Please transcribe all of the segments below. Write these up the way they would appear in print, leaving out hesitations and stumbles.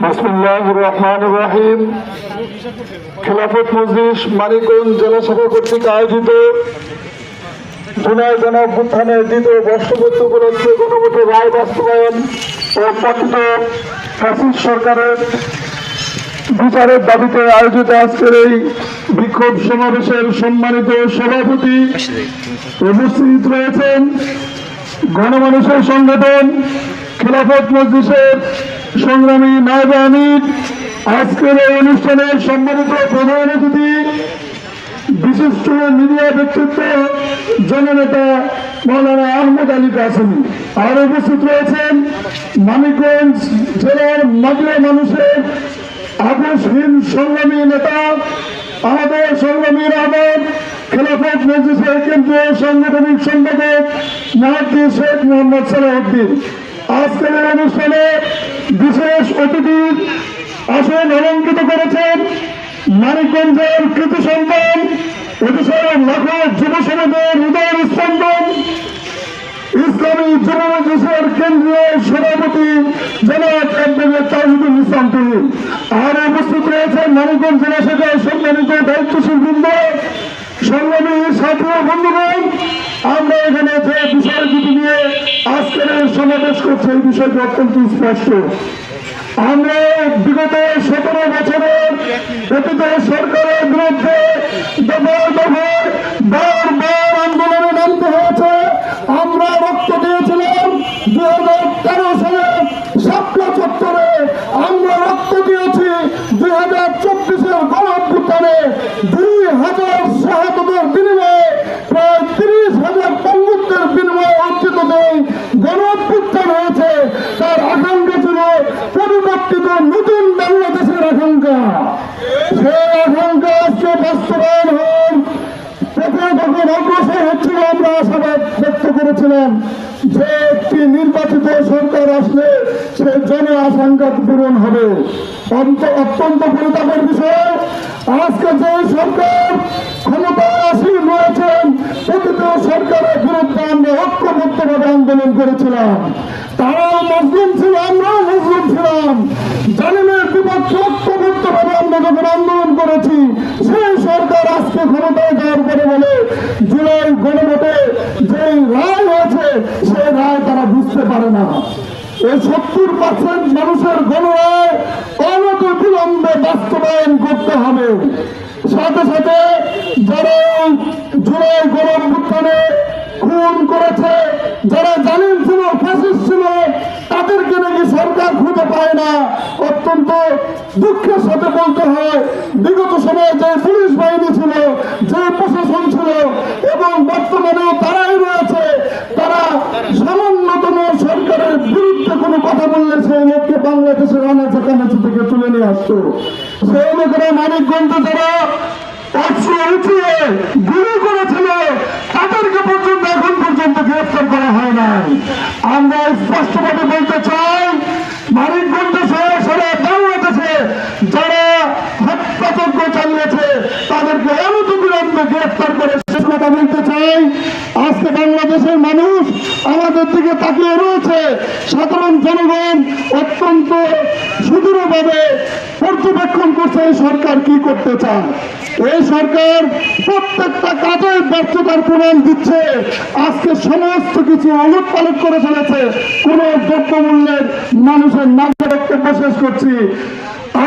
বিসমিল্লাহির রহমানির রহিম। খেলাফত মজলিস মানিকগঞ্জ জেলা শাখা কর্তৃক আয়োজিত জুলাই গণঅভ্যুত্থানের দ্বিতীয় বর্ষপূর্তি উপলক্ষে গণভোটের রায় বাস্তবায়ন ও পতিত ফ্যাসিস্ট সরকারের বিচারের দাবিতে আয়োজিত আজকের এই বিক্ষোভ সমাবেশের সম্মানিত সভাপতি উপস্থিত রয়েছেন গণমানুষের সংগঠন খেলাফত মজলিসের সংগ্রামী নায়েবে আমির, আজকের এই অনুষ্ঠানের সম্মানিত প্রধান অতিথি বিশিষ্ট মিডিয়া ব্যক্তিত্ব জননেতা মৌলানা আহমদ আলী কাসেমি, আর উপস্থিত রয়েছেন মানিকগঞ্জ জেলার মাটিয়া মানুষের আপোষহীন সংগ্রামী নেতা আমাদের সংগ্রামী আহমদ, খেলাফত মজলিসের কেন্দ্রীয় সাংগঠনিক সম্পাদক মুফতি শেখ মোহাম্মদ সালাউদ্দিন। আজকের এই অনুষ্ঠানে বিশেষ অতিথির আসন অলঙ্কৃত করেছেন মানিকগঞ্জের কৃতি সন্তান, এদেশের লাখো যুব সমাজের হৃদয়ের স্পন্দন, ইসলামী যুব মজলিসের কেন্দ্রীয় সভাপতি জনাব অ্যাডভোকেট তাজুদুল ইসলাম তুহিন। আর উপস্থিত রয়েছেন মানিকগঞ্জ জেলা শাখার সম্মানিত দায়িত্বশীল বৃন্দ, সংগ্রামী সাথী ও বন্ধুগণ। আমরা এখানে যে বিষয়টি নিয়ে আজকের সমাবেশ করছি এই বিষয়টি অত্যন্ত স্পষ্ট। আমরা বিগত 17 বছরের অতীত সরকারের বিরুদ্ধে দফায় দফায় বারবার আন্দোলনে নামতে হয়েছে। আমরা রক্ত দিয়েছিলাম 2013 সালে শাপলা চত্বরে, আমরা রক্ত দিয়েছি 2024-এর গণঅভ্যুত্থানে। 2000 শাহাদাতের বিনিময়ে, প্রায় 30,000 পঙ্গুত্বের বিনিময়ে অর্জিত যেই গণঅভ্যুত্থান হয়েছে, তার আকাঙ্ক্ষা ছিল পরিবর্তিত নতুন বাংলাদেশের আকাঙ্ক্ষা। সেই আকাঙ্ক্ষা আজকে বাস্তবায়ন হন প্রথমে যখন অগ্রসর হচ্ছিল, আমরা আশাবাদ ব্যক্ত করেছিলাম যে একটি নির্বাচিত সরকার আসলে সে জন আকাঙ্ক্ষা পূরণ হবে। অত্যন্ত পরিতাপের বিষয়, আজকে যে সরকার ক্ষমতায় আসীন রয়েছেন, প্রতিটি সরকারের বিরুদ্ধে আমরা ঐক্যবদ্ধভাবে আন্দোলন করেছিলাম। তারাও মজলুম ছিল, আমরাও মজলুম ছিলাম। জালিমের বিপক্ষে ঐক্যবদ্ধভাবে আমরা যখন আন্দোলন করেছি, সেই সরকার আজকে ক্ষমতায় যাওয়ার পরে বলে জুলাই গণভোটে যে রায় হয়েছে সেই রায় তারা বুঝতে পারে না। এই 70% মানুষের গণরায় অনতিবিলম্বে বাস্তবায়ন করতে হবে। সাথে সাথে যারা জুলাই গণঅভ্যুত্থানে খুন করেছে, যারা জালিম ছিল, ফ্যাসিস্ট ছিল, তাদেরকে নাকি সরকার খুঁজে পায় না। অত্যন্ত দুঃখের সাথে বলতে হয়, বিগত সময়ে যে পুলিশ বাহিনী ছিল, যে প্রশাসন ছিল এবং বর্তমানেও তারাই রয়েছে, তারা সামান্যতম সরকারের বিরুদ্ধে কোনো কথা বললে সেই লোককে বাংলাদেশের আনাচে কানাচে থেকে তুলে নিয়ে আসতো। সেই লোকেরা মানিকগঞ্জে যারা উঠিয়ে গুলি করেছিল, তাদেরকে পর্যন্ত এখন পর্যন্ত গ্রেফতার করা হয় না। আমরা স্পষ্টভাবে বলতে চাই, মানিকগঞ্জে সহ সারা বাংলাদেশে যারা হত্যাযজ্ঞ চালিয়েছে তাদেরকে অনতিবিলম্বে গ্রেফতার করে শেষ কথা বলতে চাই। আজকে বাংলাদেশের মানুষ আমাদের দিকে তাকিয়ে রয়েছে। সাধারণ জনগণ অত্যন্ত সুদূরভাবে পর্যবেক্ষণ করছে এই সরকার কি করতে চায়। এই সরকার প্রত্যেকটা কাজে ব্যর্থতার প্রমাণ দিচ্ছে। আজকে সমস্ত কিছু উলটপালট করে ফেলেছে। কোন দ্রব্যমূল্যের মানুষের নাম বক্তব্য শেষ করছি।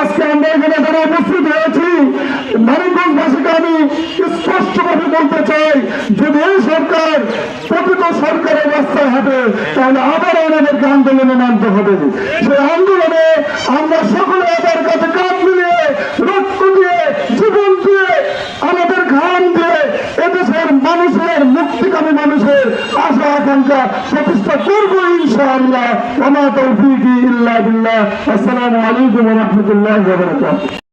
আজকে আমরা এখানে যারা উপস্থিত হয়েছি, মানিকগঞ্জবাসীকে আমি স্পষ্টভাবে বলতে চাই, যদি এই সরকার প্রকৃত সরকারের রাস্তায় হবে, তাহলে আবার আমাদেরকে আন্দোলনে নামতে হবে। সেই আন্দোলনে আমরা সকলে আবার কাছে কাঁধ মিলিয়ে, রক্ত দিয়ে, জীবন দিয়ে, আমাদের ঘাম দিয়ে এদেশের মানুষের, মুক্তিকামী মানুষের আশা আকাঙ্ক্ষা প্রতিষ্ঠা করবো ইনশাআল্লাহ। ওয়া মা তাওফীকি ইল্লা বিল্লাহ। আসসালামু আলাইকুম ওয়া রাহমাতুল্লাহি ওয়া বারাকাতুহু।